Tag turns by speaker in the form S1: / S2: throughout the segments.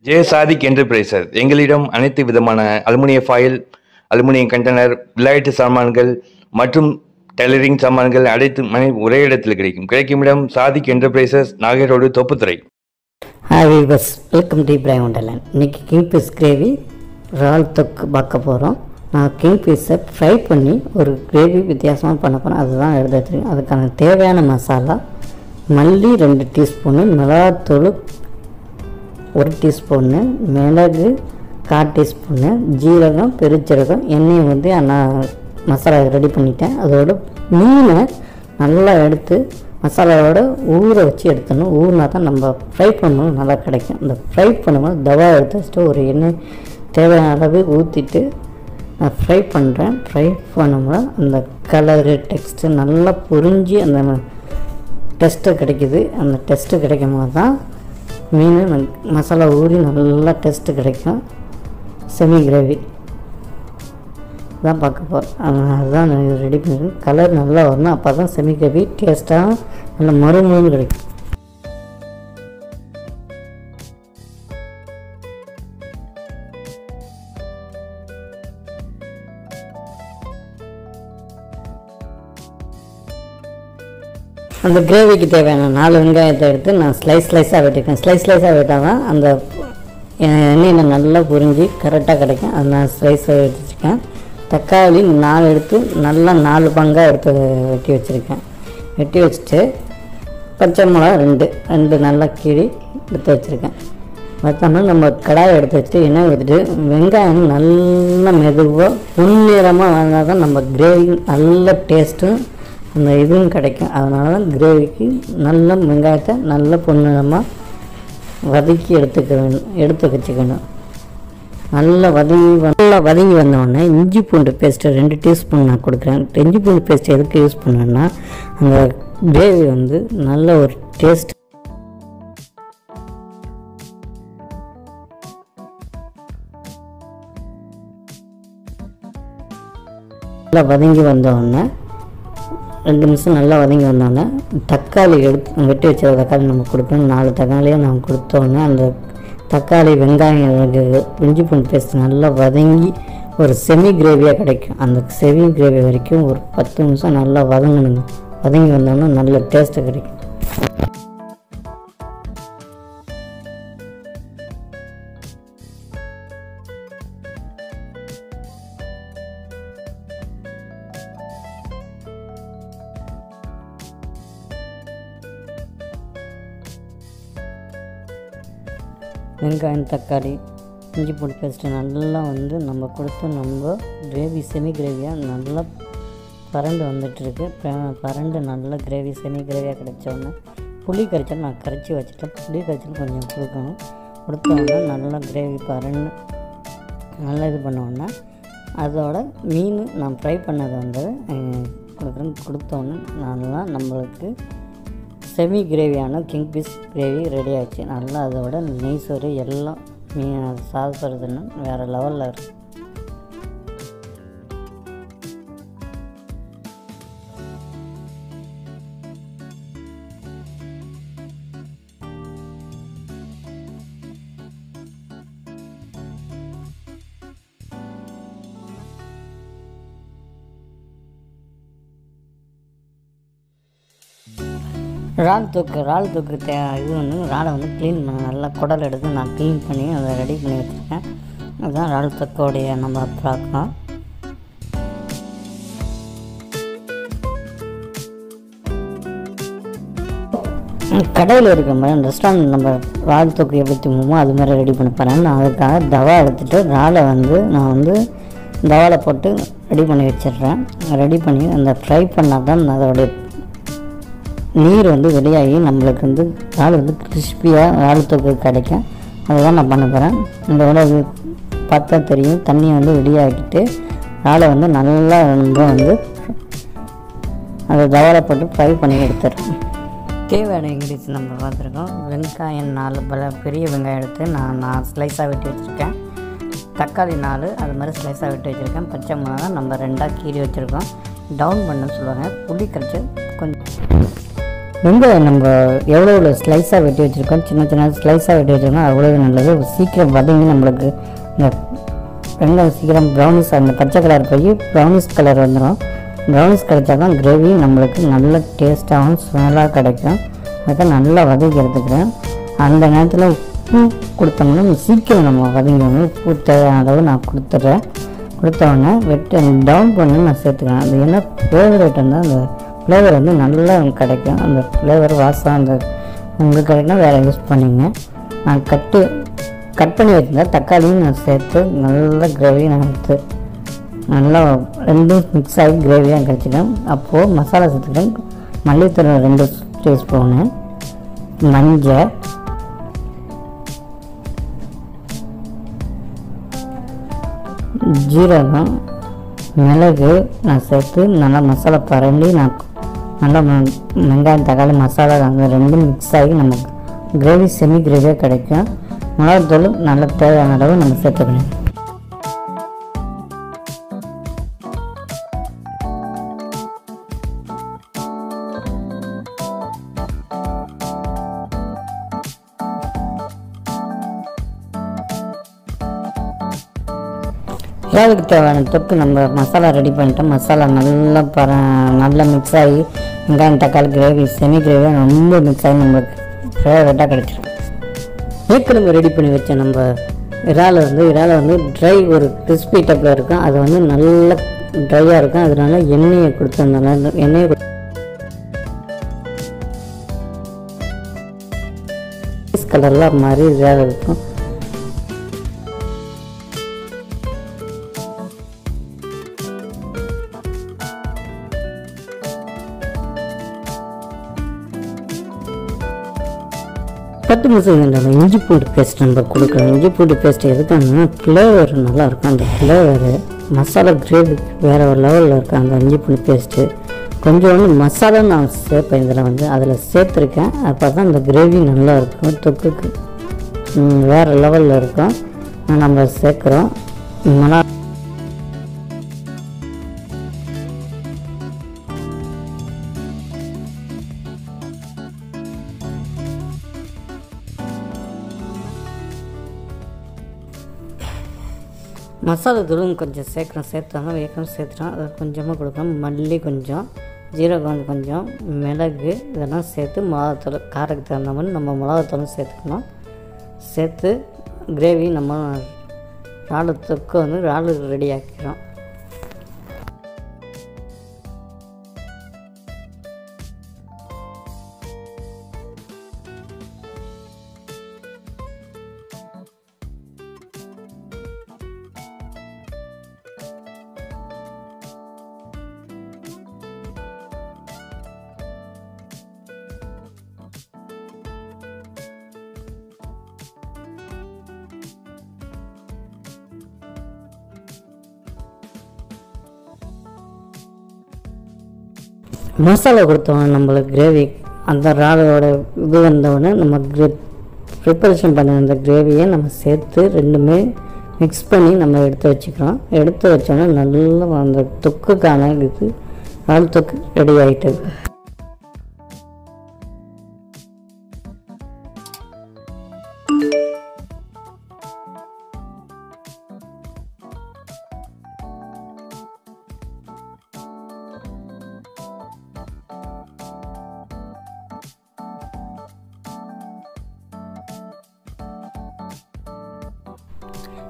S1: J Sadiq என்டர்பிரைசர். எங்களிடம் அனைத்து விதமான அலுமினிய ஃபாயில், அலுமினியம் கண்டெய்னர், விளையாட்டு சாமான்கள் மற்றும் டெய்லரிங் சாமான்கள் அனைத்து ஒரே இடத்தில் கிடைக்கும் இடம் Sadiq enterprises, Nagai road, Thopputhurai.
S2: Hi viewers, welcome to Ibrahim wonderland. இன்றைக்கி கிங்ஃபிஷ் கிரேவி இறால் தொக்கு பார்க்க போகிறோம். நான் கிங்ஃபிஷை ஃப்ரை பண்ணி ஒரு கிரேவி வித்தியாசமாக பண்ண போகிறேன். அதுதான் எடுத்து வச்சுருக்கேன். அதுக்கான தேவையான மசாலா: மல்லி 2 டீஸ்பூனு, மிளகாத்தூள் 1 டீஸ்பூனு, மிளகு 1/4 டீஸ்பூனு, ஜீரகம், பெருஞ்சீரகம், எண்ணெயை வந்து நான் மசாலா ரெடி பண்ணிட்டேன். அதோட மீனை நல்லா எடுத்து மசாலாவோட ஊற வச்சு எடுத்துடணும். ஊறினா தான் நம்ம ஃப்ரை பண்ணணும் நல்லா கிடைக்கும். அந்த ஃப்ரை பண்ணும்போது தவா எடுத்து வச்சுட்டு ஒரு எண்ணெய் தேவையான அளவு ஊற்றிட்டு நான் ஃப்ரை பண்ணுறேன். ஃப்ரை பண்ணும்போது அந்த கலரு டெக்ஸ்ட்டு நல்லா புரிஞ்சு அந்த டெஸ்ட்டு கிடைக்குது. அந்த டெஸ்ட்டு கிடைக்கும் போது தான் மீன் மசாலா ஊறி நல்லா டெஸ்ட்டு கிடைக்கும். செமி கிரேவி தான் பார்க்க போகிறேன். அதுதான் நான் ரெடி பண்ணிடுறேன். கலர் நல்லா வரணும், அப்போ தான் செமி கிரேவி டேஸ்ட்டாக நல்லா மறுமொழி கிடைக்கும். அந்த கிரேவிக்கு தேவையான 4 வெங்காயத்தை எடுத்து நான் ஸ்லைஸாக வெட்டிருக்கேன். ஸ்லைஸாக வெட்டால் தான் அந்த எண்ணெயில் நல்லா புரிஞ்சு கரெக்டாக கிடைக்கும். அது நான் ஸ்லைஸாக வெட்டிருக்கேன். தக்காளி 4 எடுத்து நல்லா 4 பங்காக எடுத்து வெட்டி வச்சுருக்கேன். வெட்டி வச்சுட்டு பச்சை மிளகா 2 நல்லா கீறி எடுத்து வச்சுருக்கேன். பார்த்தோம்னா நம்ம கடாயை எடுத்து வச்சுட்டு எண்ணெய் ஊற்றிட்டு வெங்காயம் நல்லா மெதுவாக பொன்னிறமாக வந்தால் தான் நம்ம கிரேவி நல்ல டேஸ்ட்டும் அந்த இதுவும் கிடைக்கும். அதனால தான் கிரேவிக்கு நல்ல வெங்காயத்தை நல்ல பொன்னிறமாக வதக்கி எடுத்து வச்சுக்கணும். நல்லா வதங்கி வந்தோடனே இஞ்சி பூண்டு பேஸ்ட்டு 2 டீஸ்பூன் நான் கொடுக்குறேன். இஞ்சி பூண்டு பேஸ்ட்டு எதுக்கு யூஸ் பண்ணேன்னா அந்த கிரேவி வந்து நல்ல ஒரு டேஸ்ட். நல்லா வதங்கி வந்தோடனே 2 நிமிஷம் நல்லா வதங்கி வந்தோடனே தக்காளி வெட்டி வச்ச தக்காளி நம்ம கொடுக்கணும். 4 தக்காளியை நம்ம கொடுத்தோடனே அந்த தக்காளி வெங்காயம் இஞ்சி பூண்டு பேஸ்ட் நல்லா வதங்கி ஒரு செமி கிரேவியாக கிடைக்கும். அந்த செமி கிரேவி வரைக்கும் ஒரு 10 நிமிஷம் நல்லா வதங்கணுங்க. வதங்கி வந்தோன்னா நல்ல டேஸ்ட்டு கிடைக்கும். வெங்காயம், தக்காளி, இஞ்சி பூண்டு பேஸ்ட்டு நல்லா வந்து நம்ம கொடுத்து நம்ம கிரேவி செமி கிரேவியாக நல்லா பரண்டு வந்துட்டுருக்கு. பரண்டு நல்லா கிரேவி செமி கிரேவியாக கிடைச்சோன்னே புளி கரைச்சல் நான் கரைச்சி வச்சுட்டேன். புளி கரைச்சல் கொஞ்சம் கொடுத்தோன்னா நல்லா கிரேவி பரண்டு நல்லா இது பண்ணோன்னா அதோட மீன் நான் ஃப்ரை பண்ணதை வந்து கொடுத்தோன்னே நல்லா நம்மளுக்கு செமி கிரேவியான கிங்ஃபிஷ் கிரேவி ரெடி ஆகிடுச்சு. நல்லா அதோட நெய் சோறு எல்லாம் மீன் சாப்பிட்றதுன்னு வேறு லெவலில் இருக்குது. இறால் தொக்கு இது வந்து இறாலை வந்து க்ளீன் பண்ண நல்லா குடல் எடுத்து நான் க்ளீன் பண்ணி அதை ரெடி பண்ணி வச்சுருக்கேன். அதுதான் இறால் தொக்கோடைய நம்ம பார்க்கலாம். கடையில் இருக்க மாதிரி ரெஸ்டாரண்ட் நம்ம இறால் தொக்கு எப்படி தூங்குமோ அது மாதிரி ரெடி பண்ணி போகிறேன். நான் அதுக்காக தவா எடுத்துகிட்டு இறாலை வந்து நான் வந்து தவாவில் போட்டு ரெடி பண்ணி வச்சிடுறேன். ரெடி பண்ணி அந்த ஃப்ரை பண்ணால் தான் அதோடைய நீர் வந்து வெளியாகி நம்மளுக்கு வந்து இறால் வந்து கிறிஸ்பியாக இறால் தொக்கு கிடைக்கும். அதுதான் நான் பண்ண போகிறேன். இதோட பார்த்தா தெரியும் தண்ணியை வந்து வெளியாகிட்டு இறாலை வந்து நல்லா நம்ம வந்து அதை தவாவில் போட்டு ஃப்ரை பண்ணி எடுத்துடுறோம். தேவையான இன்க்ரீடியன்ஸ் நம்ம பார்த்துருக்கோம். வெங்காயம் 4 பெரிய வெங்காயம் எடுத்து நான் ஸ்லைஸாக வெட்டி வச்சுருக்கேன். தக்காளி 4 அது மாதிரி ஸ்லைஸாக வெட்டி வச்சுருக்கேன். பச்சை மிளகா நம்ம 2ஆக கீறி வச்சுருக்கோம். டவுன் பண்ண சொல்லுவாங்க. புளி கரைச்சி கொஞ்சம் வெங்காயம் நம்ம எவ்வளோ ஸ்லைஸாக வெட்டி வச்சுருக்கோம், சின்ன சின்ன ஸ்லைஸாக வெட்டி வச்சுருக்கோம், அவ்வளோ நல்லது. சீக்கிரம் வதங்கி நம்மளுக்கு இந்த வெங்காயம் சீக்கிரம் ப்ரௌனிஷ், அந்த பச்சை கலர் போய் ப்ரௌனிஷ் கலர் வந்துடும். ப்ரௌனிஷ் கிடைச்சா தான் கிரேவி நம்மளுக்கு நல்ல டேஸ்ட்டாகவும் ஸ்மெல்லாக கிடைக்கும். அதை நல்லா வதக்கி எடுத்துக்கிறேன். அந்த நேரத்தில் உப்பு கொடுத்தோம்னா சீக்கிரம் நம்ம வதங்கிடணும். உப்பு தேவையான அளவு நான் கொடுத்துட்றேன். கொடுத்தோடனே டவுன் பண்ணி நான் சேர்த்துக்கிறேன். அது என்ன ஃபேவரேட் இருந்தால் அந்த ஃப்ளேவர் வந்து நல்லா கிடைக்கும். அந்த ஃப்ளேவர் வாசம் அந்த உங்களுக்கு கிடைக்குன்னா வேறு யூஸ் பண்ணிங்க. நான் கட் பண்ணி வச்சுருந்தேன் தக்காளியும் நான் சேர்த்து நல்லா கிரேவி நான் எடுத்து நல்லா ரெண்டும் மிக்ஸ் ஆகி கிரேவியாக கிடச்சிட்டேன். அப்போது மசாலா சேர்த்துக்கிறேன். மல்லித்தூள் 2 டீஸ்பூனு, மஞ்சள், ஜீரகம், மிளகு நான் சேர்த்து நல்லா மசாலா பரண்டி நான் நல்லா வெங்காயம் தக்காளி மசாலா அந்த ரெண்டும் மிக்ஸ் ஆகி நமக்கு கிரேவி செமி கிரேவியாக கிடைக்கும். மிளகாத்தூள் நல்ல தேவையான அளவு நம்ம சேர்த்துக்கணும். இறாலுக்கு தேவையான தொக்கு நம்ம மசாலா ரெடி பண்ணிட்டோம். மசாலா நல்லா மிக்ஸ் ஆகி வெங்காயம் தக்காளி கிரேவி செமி கிரேவியாக ரொம்ப மிக்ஸ் ஆகி நம்மளுக்கு ஃபேவரட்டாக கிடச்சிடும். ஏற்கனவே ரெடி பண்ணி வச்ச நம்ம இறாலை வந்து ட்ரை ஒரு கிறிஸ்பி டைப்பில் இருக்கும். அது வந்து நல்லா ட்ரையாக இருக்கும். அதனால எண்ணெயை கொடுத்ததுனால எண்ணெயை கலரில் மாதிரி இறால் இருக்கும். பத்து நிமிஷம் நம்ம இஞ்சி பூண்டு பேஸ்ட் நம்ம கொடுக்குறோம். இஞ்சி பூண்டு பேஸ்ட் எதுக்காங்கன்னா ஃப்ளேவர் நல்லாயிருக்கும். அந்த ஃப்ளேவரு மசாலா கிரேவி வேறு ஒரு லெவலில் இருக்கும். அந்த இஞ்சி பூண்டு பேஸ்ட்டு கொஞ்சோண்டு மசாலா நான் சேர்ப்பேன். இதில் வந்து அதில் சேர்த்துருக்கேன். அப்போ தான் இந்த கிரேவி நல்லாயிருக்கும். தொக்குக்கு வேறு லெவலில் இருக்கும். நம்ம சேர்க்குறோம். மசாலா தூளும் கொஞ்சம் சேர்த்தாங்க. வேகம் சேர்த்துட்டோம். அதை கொஞ்சமாக கொடுக்கணும். மல்லி கொஞ்சம், ஜீரகம் கொஞ்சம், மிளகு இதெல்லாம் சேர்த்து மிளகாத்தூள் காரத்துக்கு தகுந்த மாதிரி நம்ம மிளகாத்தூளும் சேர்த்துக்கணும். சேர்த்து கிரேவி நம்ம இறால் தொக்கு வந்து இறால் ரெடி ஆக்கிக்கிறோம். மசாலா கொடுத்தோம் நம்மளுக்கு கிரேவி அந்த இறாலோட இது வந்தவுடனே நம்ம ப்ரிப்பரேஷன் பண்ண அந்த கிரேவியை நம்ம சேர்த்து ரெண்டுமே மிக்ஸ் பண்ணி நம்ம எடுத்து வச்சுக்கிறோம். எடுத்து வச்சோன்னா நல்லா அந்த தொக்குக்கான இது இறால் தொக்கு ரெடி ஆகிட்டு.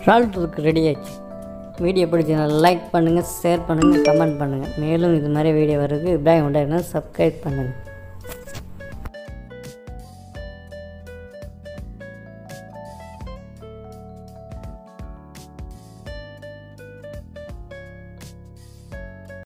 S2: இறால் தொக்கு ரெடி ஆச்சு. வீடியோ பிடிச்சதுனா லைக் பண்ணுங்கள், ஷேர் பண்ணுங்கள், கமெண்ட் பண்ணுங்கள். மேலும் இது மாதிரி வீடியோ வருது இப்ராஹிம் வண்டர்லேண்ட் சப்ஸ்கிரைப் பண்ணுங்கள்.